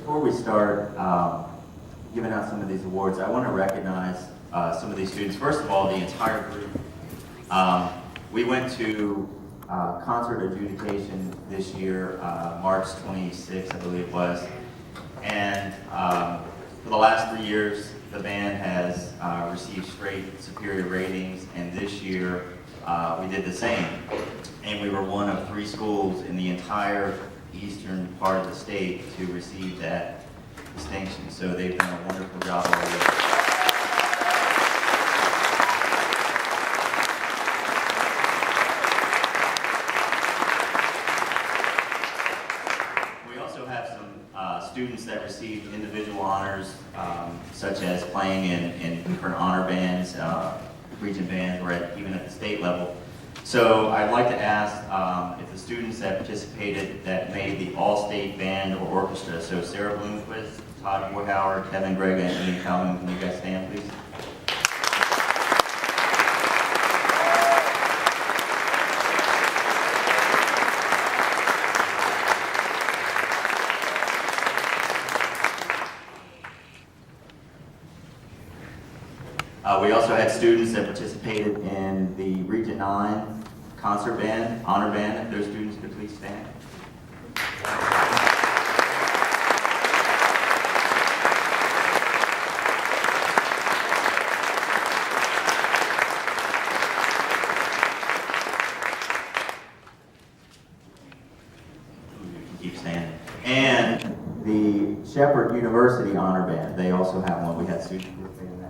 before we start giving out some of these awards, I want to recognize some of these students. First of all, the entire group. We went to concert adjudication this year, March 26th, I believe it was. And for the last 3 years, the band has received straight superior ratings, and this year we did the same. And we were one of 3 schools in the entire eastern part of the state to receive that distinction. So they've done a wonderful job already. Students that received individual honors, such as playing in different honor bands, region bands, or even at the state level. So I'd like to ask if the students that participated that made the all-state band or orchestra, so Sarah Bloomquist, Todd Warhauer, Kevin Gregg, and Anthony Calhoun, can you guys stand, please? We also had students that participated in the Region 9 concert band, honor band. If those students could please stand. Keep standing. And the Shepherd University honor band, they also have one. We had students participating in that.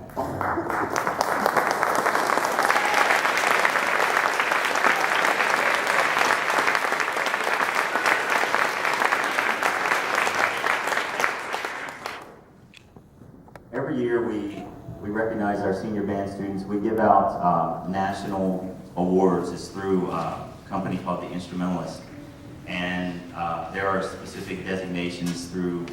Every year we recognize our senior band students. We give out national awards. It's through a company called The Instrumentalist. And there are specific designations through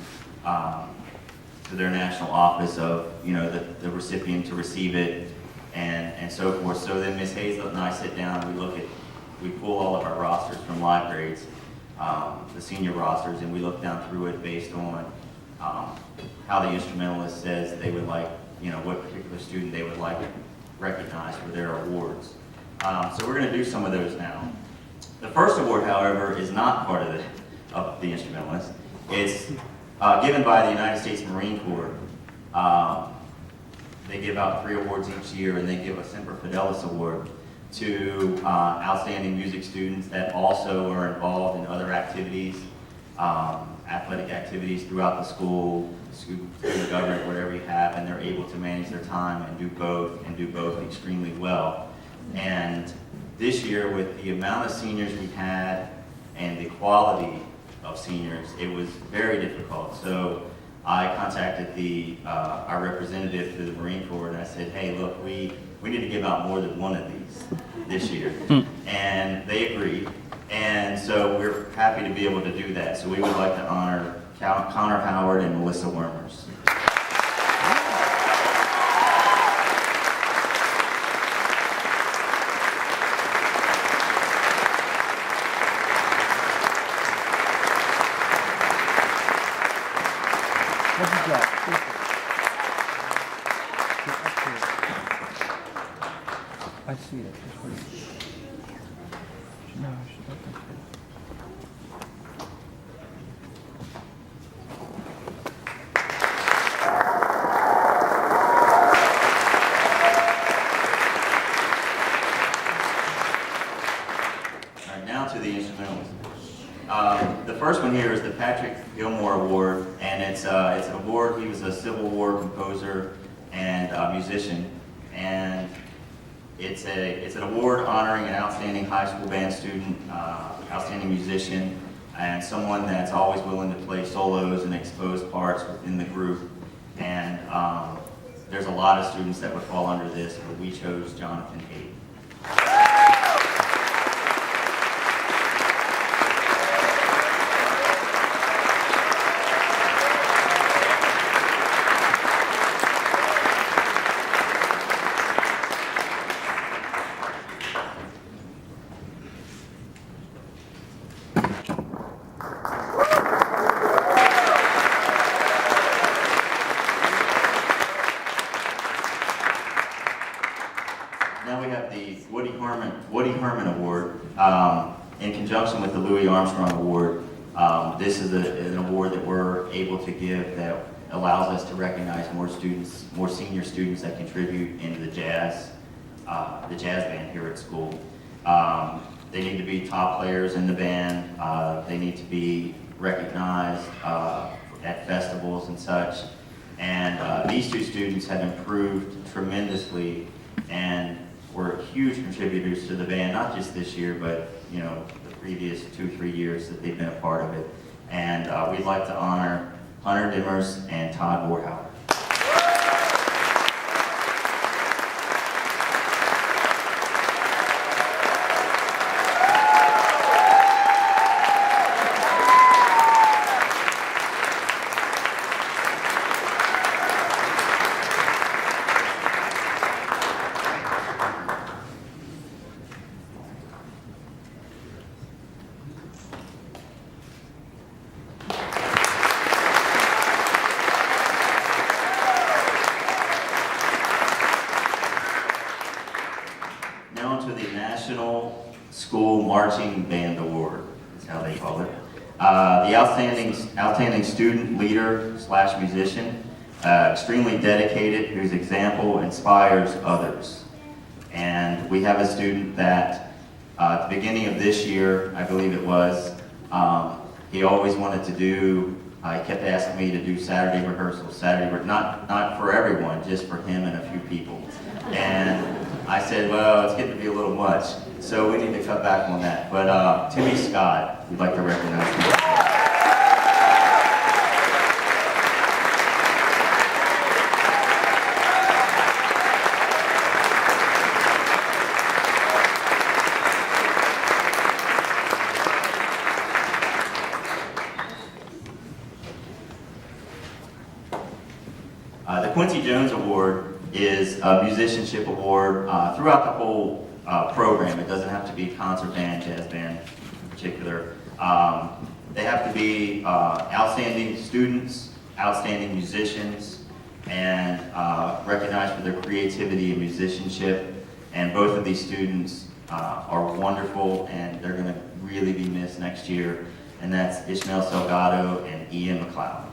to their national office of, you know, the recipient to receive it and so forth. So then Ms. Hazlett and I sit down, we pull all of our rosters from live grades, the senior rosters, and we look down through it based on how the instrumentalist says they would like, you know, what particular student they would like recognized for their awards. So we're going to do some of those now. The first award, however, is not part of the instrumentalist. It's given by the United States Marine Corps. They give out 3 awards each year, and they give a Semper Fidelis Award to outstanding music students that also are involved in other activities, athletic activities throughout the school, student government, whatever you have, and they're able to manage their time and do both extremely well. And this year, with the amount of seniors we had and the quality of seniors, it was very difficult. So I contacted our representative through the Marine Corps, and I said, hey, look, we need to give out more than one of these this year. And they agreed. And so we're happy to be able to do that. So we would like to honor Connor Howard and Melissa Wormers. I see it. No, she's not that good. All right, now to the instrumentals. The first one here is the Patrick Gilmore Award, and it's an award. He was a Civil War composer and musician, and it's an award honoring an outstanding high school band student, outstanding musician, and someone that's always willing to play solos and expose parts within the group. And there's a lot of students that would fall under this, but we chose Jonathan Haidt. conjunction with the Louis Armstrong Award, this is an award that we're able to give that allows us to recognize more students, more senior students that contribute into the jazz band here at school. They need to be top players in the band. They need to be recognized at festivals and such. And these two students have improved tremendously and were huge contributors to the band, not just this year, but you know, the previous 2-3 years that they've been a part of it. And we'd like to honor Hunter Dimmers and Todd Warhauer. National School Marching Band Award is how they call it. The outstanding student leader / musician, extremely dedicated, whose example inspires others. And we have a student that at the beginning of this year, I believe it was, he always wanted to do, he kept asking me to do Saturday rehearsals, not for everyone, just for him and a few people. And I said, well, it's getting to be a little much, so we need to cut back on that. But Timmy Scott, we'd like to recognize him. The Quincy Jones Award is a musicianship award throughout the whole program. It doesn't have to be concert band, jazz band in particular. They have to be outstanding students, outstanding musicians, and recognized for their creativity and musicianship. And both of these students are wonderful, and they're going to really be missed next year. And that's Ishmael Salgado and Ian McLeod.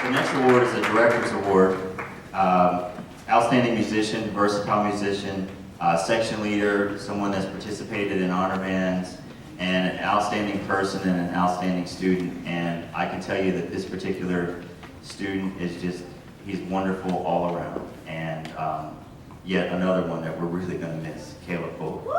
The next award is a Director's Award. Outstanding musician, versatile musician, section leader, someone that's participated in honor bands, and an outstanding person and an outstanding student. And I can tell you that this particular student is just, he's wonderful all around. And yet another one that we're really going to miss, Caleb Bull.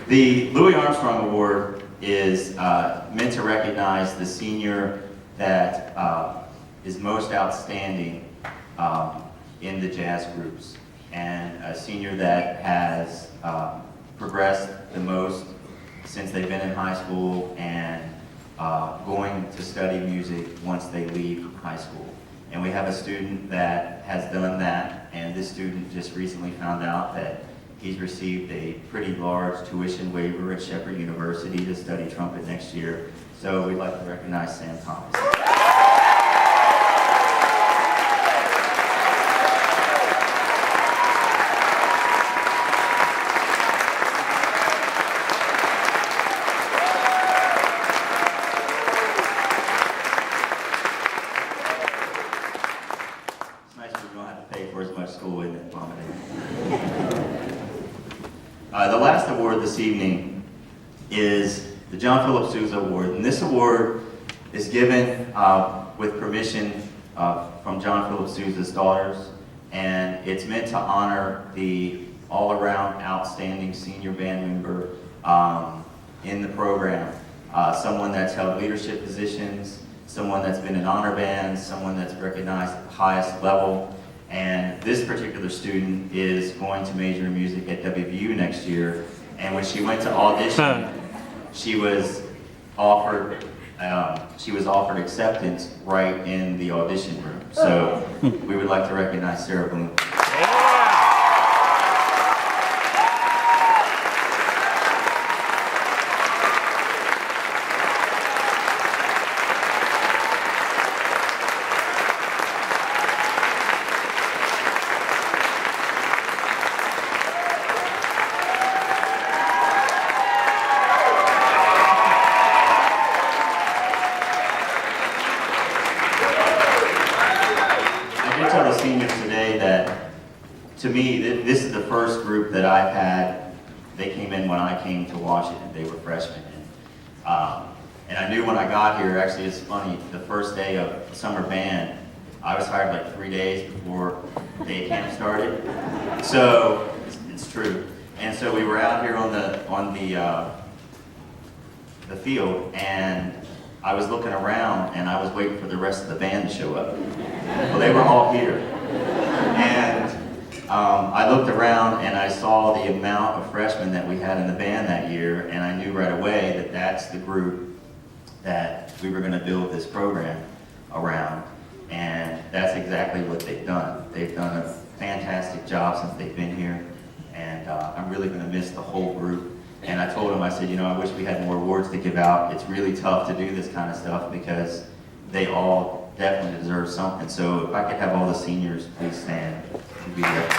The Louis Armstrong Award is meant to recognize the senior that is most outstanding in the jazz groups, and a senior that has progressed the most since they've been in high school and going to study music once they leave high school. And we have a student that has done that, and this student just recently found out that he's received a pretty large tuition waiver at Shepherd University to study trumpet next year. So we'd like to recognize Sam Thomas. It's nice we don't have to pay for as much school The last award this evening is the John Philip Sousa Award, and this award is given with permission from John Philip Sousa's daughters, and it's meant to honor the all-around outstanding senior band member in the program. Someone that's held leadership positions, someone that's been in honor bands, someone that's recognized at the highest level. And this particular student is going to major in music at WVU next year. And when she went to audition, she was offered acceptance right in the audition room. So we would like to recognize Sarah Bloom. Tell the seniors today that, to me, this is the first group that I've had. They came in when I came to Washington. They were freshmen. And I knew when I got here, actually it's funny, the first day of summer band, I was hired like 3 days before day camp started. So, it's true. And so we were out here on the field, and I was looking around and I was waiting for the rest of the band to show up. Well, they were all here. And I looked around and I saw the amount of freshmen that we had in the band that year, and I knew right away that that's the group that we were going to build this program around. And that's exactly what they've done. They've done a fantastic job since they've been here, and I'm really going to miss the whole group. And I told them, I said, you know, I wish we had more awards to give out. It's really tough to do this kind of stuff because they all definitely deserve something. So if I could have all the seniors please stand, it'd be great.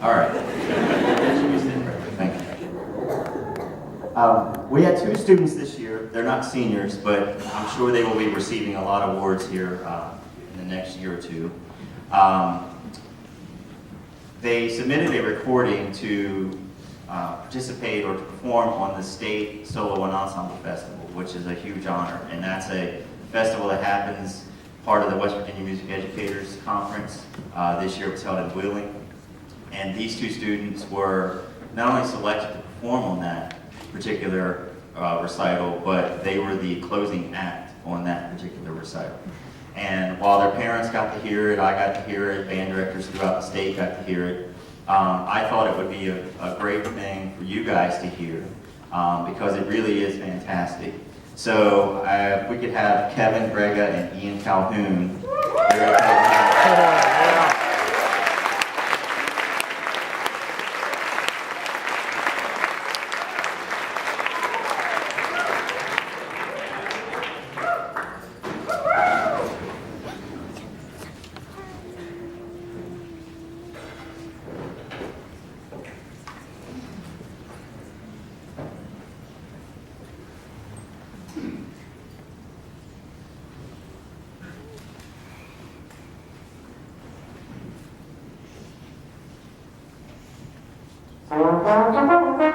All right. Thank you. We had 2 students this year. They're not seniors, but I'm sure they will be receiving a lot of awards here in the next year or two. They submitted a recording to participate or to perform on the State Solo and Ensemble Festival, which is a huge honor. And that's a festival that happens part of the West Virginia Music Educators Conference. This year it was held in Wheeling. And these 2 students were not only selected to perform on that particular recital, but they were the closing act on that particular recital. And while their parents got to hear it, I got to hear it, band directors throughout the state got to hear it, I thought it would be a great thing for you guys to hear because it really is fantastic. So if we could have Kevin Grega and Ian Calhoun. Thank you.